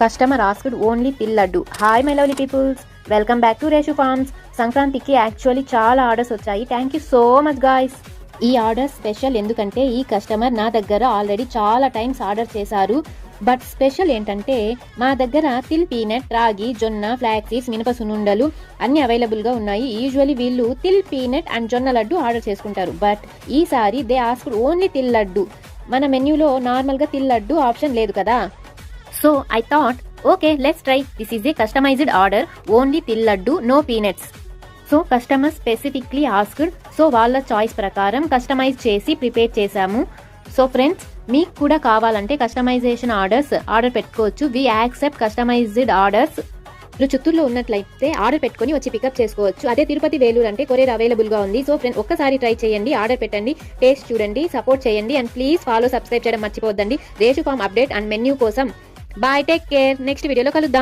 Customer asked only til laddu. Hi my lovely peoples, welcome back to Reshu farms. సంక్రాంతికి actually చాలా orders వచ్చాయి. Thank you so much guys. ఈ order special ఎందుకంటే ఈ customer నా దగ్గర ఆల్రెడీ చాలా టైమ్స్ ఆర్డర్ చేశారు. బట్ స్పెషల్ ఏంటంటే మా దగ్గర తిల్ పీనట్, రాగి, జొన్న, ఫ్లాక్స్ సీడ్స్, మినప సున్నుండలు అన్ని అవైలబుల్గా ఉన్నాయి. యూజువల్లీ వీళ్ళు తిల్ పీనట్ అండ్ జొన్న లడ్డు ఆర్డర్ చేసుకుంటారు. బట్ ఈసారి they asked only til laddu. మన మెన్యూలో నార్మల్గా తిల్ లడ్డు ఆప్షన్ లేదు కదా. So I thought okay let's try. This is a customized order, only til laddu, no peanuts. So customer specifically asked, so వాళ్ళ చాయిస్ ప్రకారం కస్టమైజ్ చేసి ప్రిపేర్ చేశాము. సో ఫ్రెండ్స్, మీకు కూడా కావాలంటే కస్టమైజేషన్ ఆర్డర్ పెట్టుకోవచ్చు. We accept customized orders. మీరు చిత్తూరులో ఉన్నట్లయితే ఆర్డర్ పెట్టుకొని వచ్చి పికప్ చేసుకోవచ్చు. అదే తిరుపతి, వేలూరు అంటే కొరియర్ అవైలబుల్గా ఉంది. సో ఫ్రెండ్స్, ఒక్కసారి ట్రై చేయండి, ఆర్డర్ పెట్టండి, టేస్ట్ చూడండి, సపోర్ట్ చేయండి అండ్ ప్లీజ్ ఫాలో, సబ్స్క్రైబ్ చేయడం మర్చిపోద్దండి. Reshu farm update and menu కోసం. Bye, take care. నెక్స్ట్ వీడియోలో కలుద్దాం.